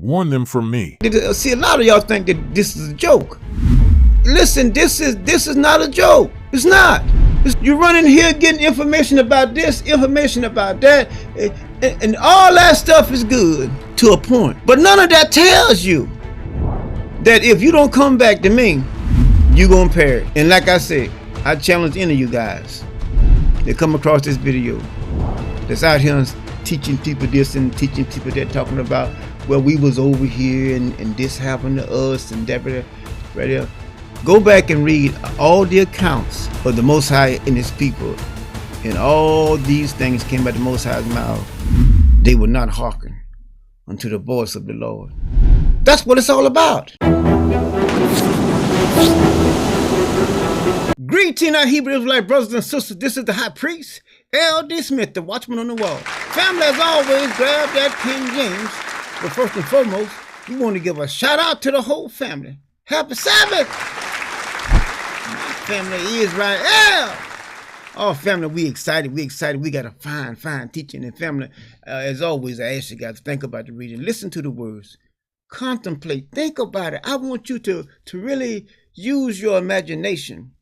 Warn them from me. See, a lot of y'all think that this is a joke. Listen, this is not a joke. It's not. You're running here getting information about this, information about that, and all that stuff is good to a point. But none of that tells you that if you don't come back to me, you're going to perish. And like I said, I challenge any of you guys that come across this video that's out here teaching people this and teaching people that, talking about, well, we was over here and this happened to us and that right there. Go back and read all the accounts of the Most High and his people, and all these things came by the Most High's mouth. They would not hearken unto the voice of the Lord. That's what it's all about. Greeting our Hebrew Israelite brothers and sisters. This is the High Priest, L.D. Smith, the Watchman on the Wall. Family, as always, grab that King James. But first and foremost, we want to give a shout out to the whole family. Happy Sabbath! My family is right. Yeah! Oh, family, we excited. We got a fine teaching. And family, as always, I ask you guys to think about the reading. Listen to the words. Contemplate. Think about it. I want you to really use your imagination.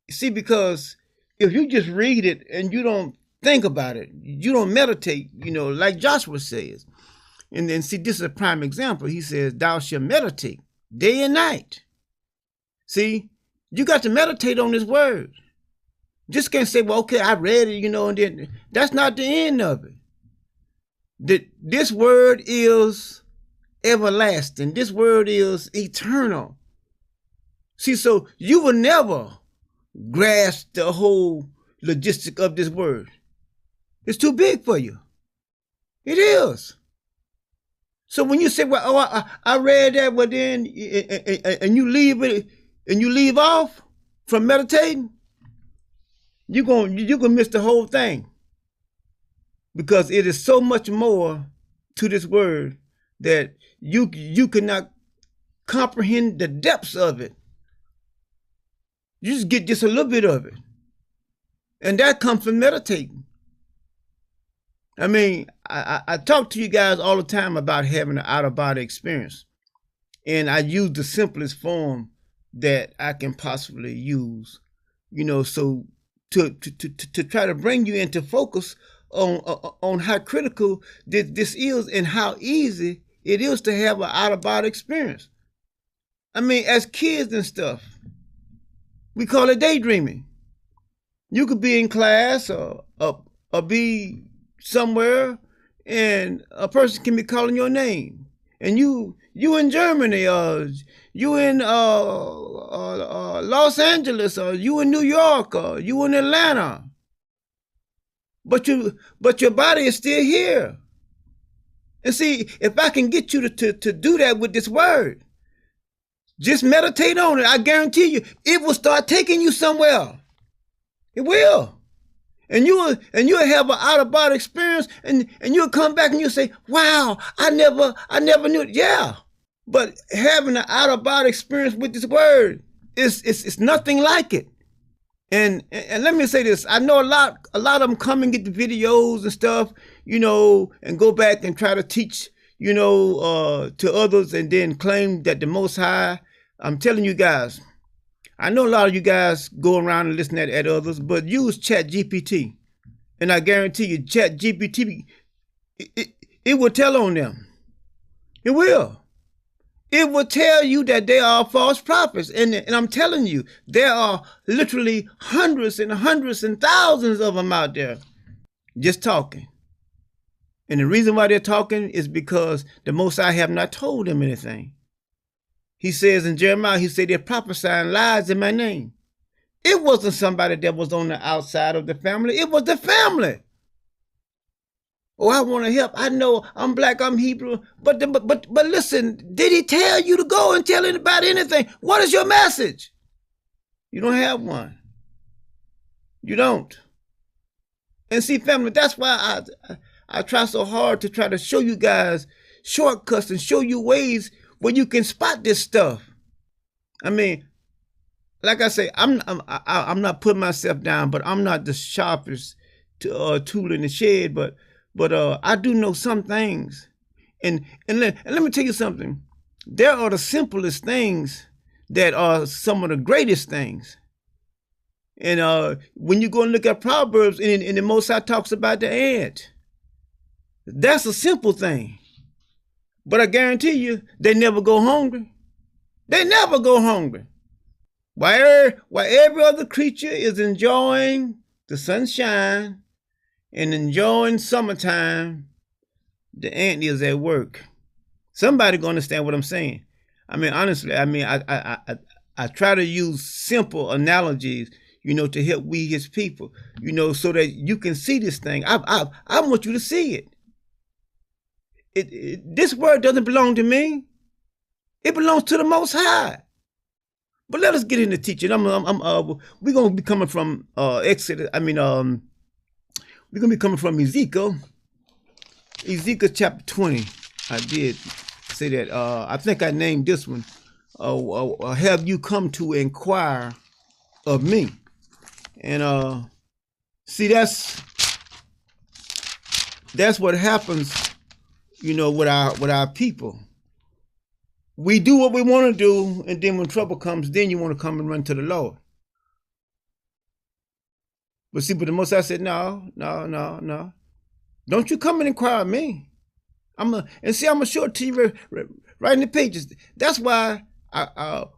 See, because if you just read it and you don't think about it, you don't meditate, like Joshua says. And then, see, this is a prime example. He says, thou shalt meditate day and night. See, you got to meditate on this word. Just can't say, well, okay, I read it, and then that's not the end of it. This word is everlasting. This word is eternal. See, so you will never grasp the whole logistic of this word. It's too big for you. It is. So when you say, well, oh, I read that, but then, and you leave it, and you leave off from meditating, you're gonna miss the whole thing. Because it is so much more to this word that you cannot comprehend the depths of it. You just get just a little bit of it. And that comes from meditating. I mean, I talk to you guys all the time about having an out-of-body experience. And I use the simplest form that I can possibly use, so to try to bring you into focus on how critical this is and how easy it is to have an out-of-body experience. I mean, as kids and stuff, we call it daydreaming. You could be in class or be somewhere, and a person can be calling your name, and you in Germany, or you in Los Angeles, or you in New York, or you in Atlanta, but your body is still here. And see, if I can get you to do that with this word, just meditate on it. I guarantee you, it will start taking you somewhere. It will. And you'll have an out-of-body experience, and you'll come back and you'll say, wow, I never knew it. Yeah. But having an out-of-body experience with this word it's nothing like it. And let me say this, I know a lot of them come and get the videos and stuff, and go back and try to teach, to others, and then claim that the Most High. I'm telling you guys, I know a lot of you guys go around and listen at others, but use ChatGPT, and I guarantee you, ChatGPT, it will tell on them. It will. It will tell you that they are false prophets, and I'm telling you, there are literally hundreds and thousands of them out there just talking. And the reason why they're talking is because the Most High have not told them anything. He says in Jeremiah, he said they're prophesying lies in my name. It wasn't somebody that was on the outside of the family. It was the family. Oh, I want to help. I know I'm black, I'm Hebrew. But listen, did he tell you to go and tell anybody anything? What is your message? You don't have one. You don't. And see, family, that's why I try so hard to try to show you guys shortcuts and show you ways where you can spot this stuff. I mean, like I say, I'm not putting myself down, but I'm not the sharpest tool in the shed. But I do know some things, And let me tell you something. There are the simplest things that are some of the greatest things. And when you go and look at Proverbs, and the Most High talks about the ant, that's a simple thing. But I guarantee you, they never go hungry. They never go hungry. While every other creature is enjoying the sunshine and enjoying summertime, the ant is at work. Somebody gonna understand what I'm saying. I mean, honestly, I try to use simple analogies, to help we his people, so that you can see this thing. I want you to see it. This word doesn't belong to me. It belongs to the Most High. But let us get into teaching. We're gonna be coming from Exodus. We're gonna be coming from Ezekiel Chapter 20. I did say that. I think I named this one. Have you come to inquire of me? And see, that's what happens, with our people. We do what we want to do, and then when trouble comes, then you want to come and run to the Lord. But the Most High said, no. Don't you come and inquire of me. I'm gonna show it to you right in the pages. That's why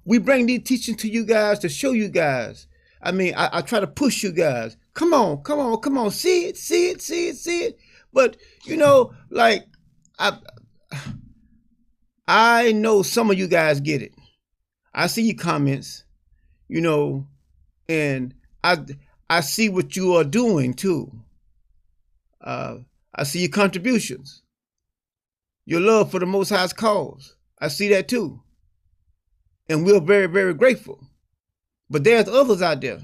we bring these teachings to you guys, to show you guys. I try to push you guys. Come on. See it. But, I know some of you guys get it. I see your comments, and I see what you are doing too. I see your contributions, your love for the Most High's cause. I see that too. And we're very, very grateful. But there's others out there.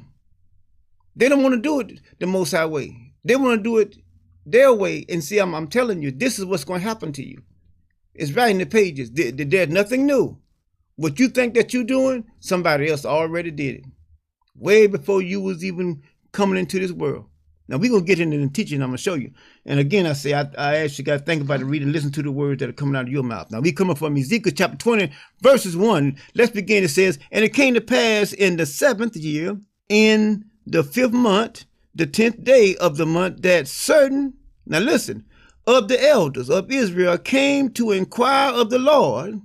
They don't want to do it the Most High way. They want to do it their way. And see, I'm telling you, this is what's going to happen to you. It's right in the pages. There's nothing new. What you think that you're doing, somebody else already did it. Way before you was even coming into this world. Now, we're going to get into the teaching. I'm going to show you. And again, I say, I actually got to think about it, read and listen to the words that are coming out of your mouth. Now, we coming from Ezekiel Chapter 20, verses 1. Let's begin. It says, and it came to pass in the 7th year, in the 5th month, the 10th day of the month, that certain, now listen, of the elders of Israel came to inquire of the Lord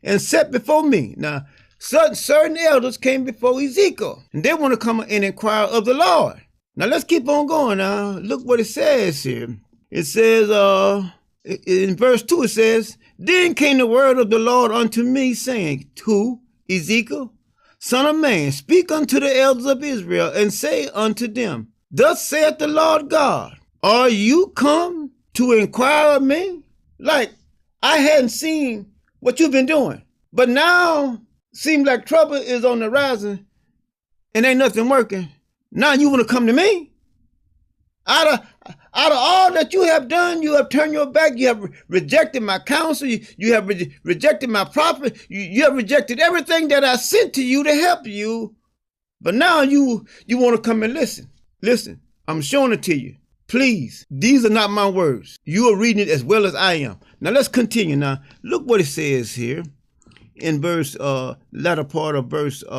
and sat before me. Now, certain elders came before Ezekiel, and they want to come and inquire of the Lord. Now, let's keep on going now. Look what it says here. It says, in verse 2, it says, then came the word of the Lord unto me, saying, to Ezekiel, son of man, speak unto the elders of Israel, and say unto them, thus saith the Lord God, are you come to inquire of me? Like, I hadn't seen what you've been doing, but now seems like trouble is on the horizon and ain't nothing working. Now you want to come to me? Out of all that you have done, you have turned your back. You have rejected my counsel. You have rejected my prophet. You have rejected everything that I sent to you to help you. But now you want to come and listen. Listen, I'm showing it to you. Please, these are not my words. You are reading it as well as I am. Now let's continue. Now look what it says here in verse latter part of verse 3.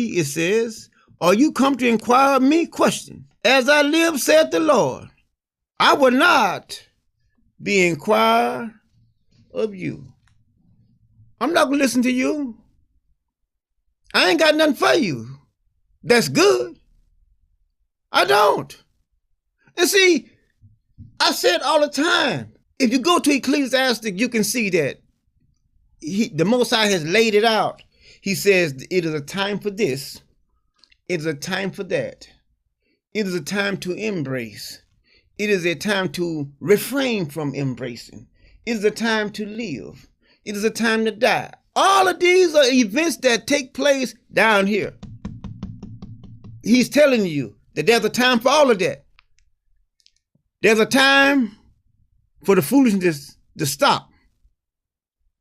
It says, are you come to inquire of me? Question. As I live, saith the Lord, I will not be inquired of you. I'm not going to listen to you. I ain't got nothing for you. That's good. I don't. And see, I said all the time, if you go to Ecclesiastic, you can see that the Most High has laid it out. He says it is a time for this. It is a time for that. It is a time to embrace. It is a time to refrain from embracing. It is a time to live. It is a time to die. All of these are events that take place down here. He's telling you that there's a time for all of that. There's a time for the foolishness to stop.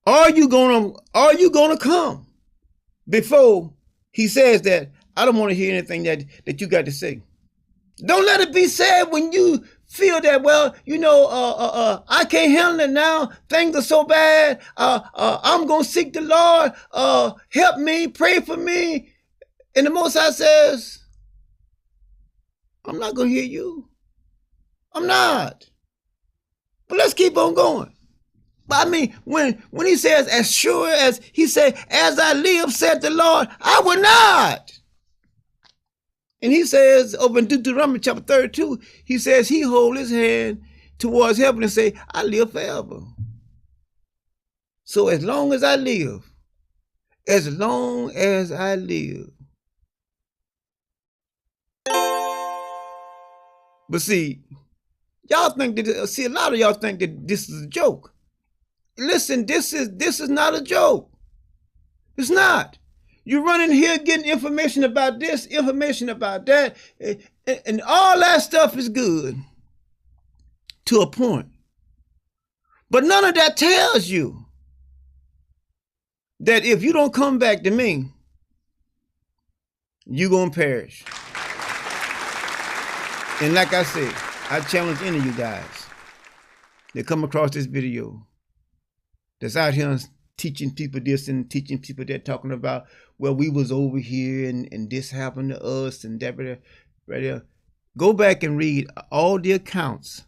Are you gonna come before he says that I don't want to hear anything that you got to say? Don't let it be said when you feel that, well, I can't handle it now. Things are so bad. I'm going to seek the Lord. Help me, pray for me. And the Most High says, I'm not going to hear you. I'm not. But let's keep on going. But I mean, when he says, as sure as he said, as I live, said the Lord, I will not. And he says, over in Deuteronomy chapter 32, he says he hold his hand towards heaven and say, I live forever. So as long as I live, as long as I live. But see, y'all think that, a lot of y'all think that this is a joke. Listen, this is not a joke. It's not. You run in here getting information about this, information about that, and all that stuff is good to a point. But none of that tells you that if you don't come back to me, you're going to perish. And like I said, I challenge any of you guys that come across this video that's out here teaching people this and teaching people that, talking about, well, we was over here and this happened to us and that right there. Go back and read all the accounts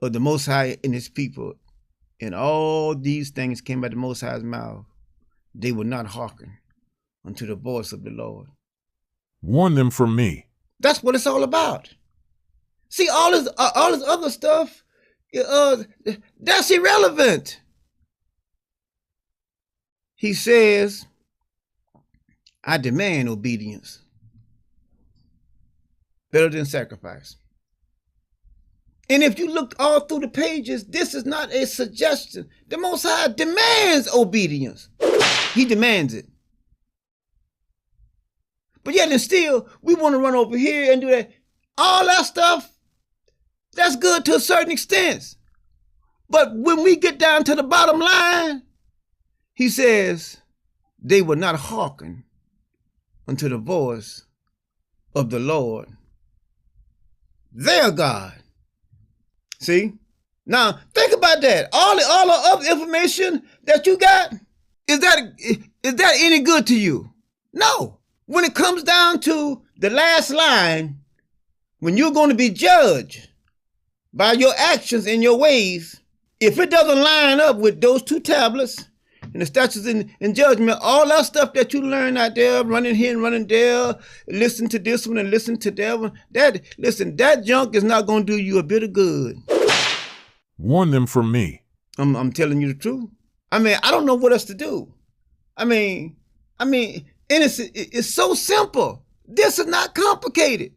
of the Most High and his people, and all these things came out of the Most High's mouth. They would not hearken unto the voice of the Lord. Warn them from me. That's what it's all about. See, all this other stuff, that's irrelevant. He says, I demand obedience. Better than sacrifice. And if you look all through the pages, this is not a suggestion. The Most High demands obedience. He demands it. But yet and still, we want to run over here and do that. All that stuff, that's good to a certain extent. But when we get down to the bottom line, he says, they will not hearken unto the voice of the Lord, their God. See? Now, think about that. All the other information that you got, is that any good to you? No. When it comes down to the last line, when you're going to be judged by your actions and your ways, if it doesn't line up with those two tablets and the statutes and judgment, all that stuff that you learn out there, running here and running there, listen to this one and listen to that one, that junk is not going to do you a bit of good. Warn them from me. I'm telling you the truth. I mean, I don't know what else to do. I mean, it's so simple. This is not complicated.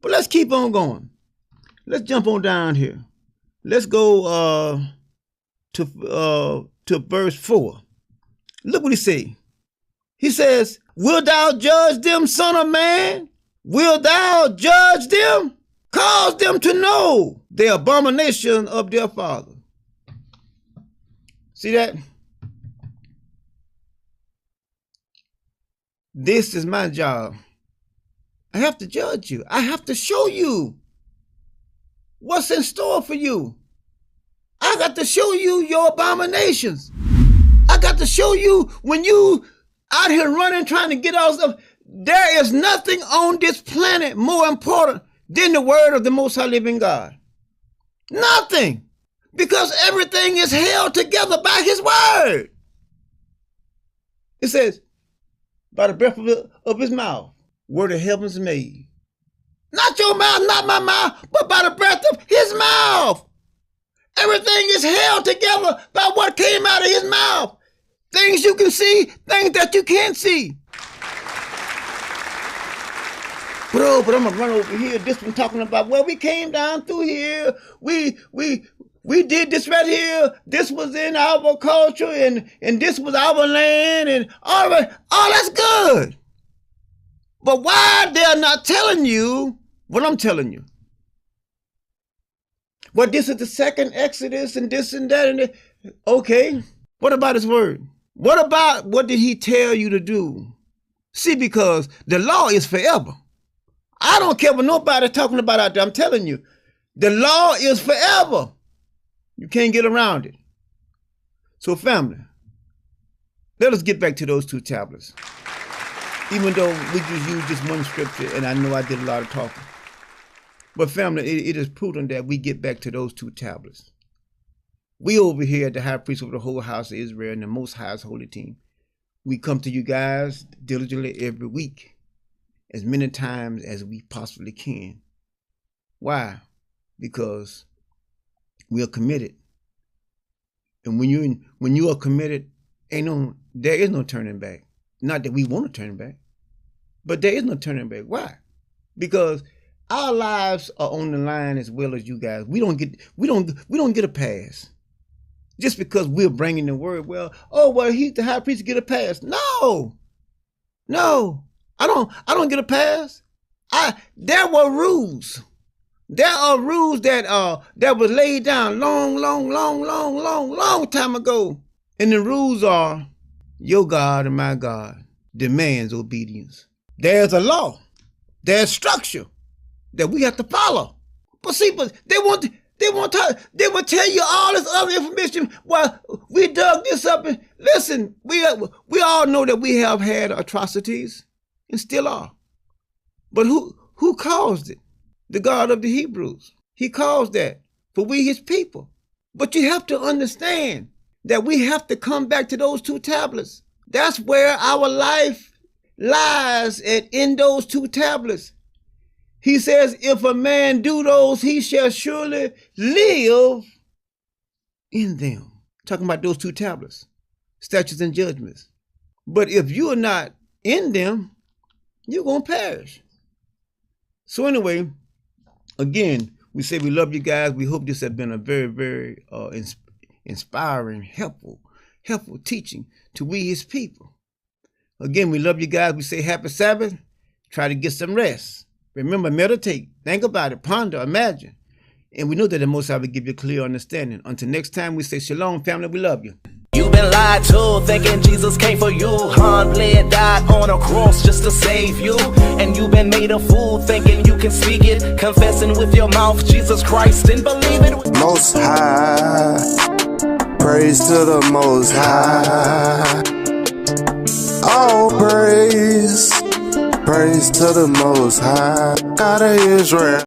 But let's keep on going. Let's jump on down here. Let's go to verse 4. Look what he says. He says, wilt thou judge them, son of man? Wilt thou judge them? Cause them to know the abomination of their father. See that? This is my job. I have to judge you. I have to show you what's in store for you. I got to show you your abominations. I got to show you when you out here running, trying to get all stuff. There is nothing on this planet more important than the word of the Most High living God. Nothing. Because everything is held together by his word. It says, by the breath of his mouth were the heavens made. Not your mouth, not my mouth, but by the breath of his mouth. Everything is held together by what came out of his mouth. Things you can see, things that you can't see. But I'm gonna run over here. This one talking about, well, we came down through here. We did this right here. This was in our culture, and this was our land, and all right, all that's good. But why they're not telling you what I'm telling you? Well, this is the second Exodus, and this and that, and that. Okay. What about his word? What about what did he tell you to do? See, because the law is forever. I don't care what nobody's talking about out there. I'm telling you, the law is forever. You can't get around it. So family, let us get back to those 2 tablets. Even though we just use this one scripture, and I know I did a lot of talking. But family, it is prudent that we get back to those 2 tablets. We over here at the high priest of the whole house of Israel and the Most High's holy team, we come to you guys diligently every week, as many times as we possibly can. Why? Because we are committed. And when you are committed, there is no turning back. Not that we want to turn back, but there is no turning back. Why? Because our lives are on the line as well as you guys. We don't get a pass just because we're bringing the word. He's the high priest, get a pass. No, I don't get a pass. There were rules. There are rules that was laid down long time ago. And the rules are, your God and my God demands obedience. There's a law. There's structure that we have to follow. But they will tell you all this other information. Well, we dug this up and listen, we all know that we have had atrocities and still are. But who caused it? The God of the Hebrews. He caused that for we his people. But you have to understand that we have to come back to those 2 tablets. That's where our life lies in those 2 tablets. He says, if a man do those, he shall surely live in them. Talking about those 2 tablets, statutes and judgments. But if you are not in them, you're going to perish. So anyway, again, we say we love you guys. We hope this has been a very, very inspiring, helpful teaching to we his people. Again, we love you guys. We say happy Sabbath. Try to get some rest. Remember, meditate, think about it, ponder, imagine. And we know that the Most High will give you clear understanding. Until next time, we say shalom, family. We love you. You've been lied to, thinking Jesus came for you. Bled, died on a cross just to save you. And you've been made a fool, thinking you can speak it, confessing with your mouth Jesus Christ and believe it. Most High, praise to the Most High. All praise to the Most High, God of Israel.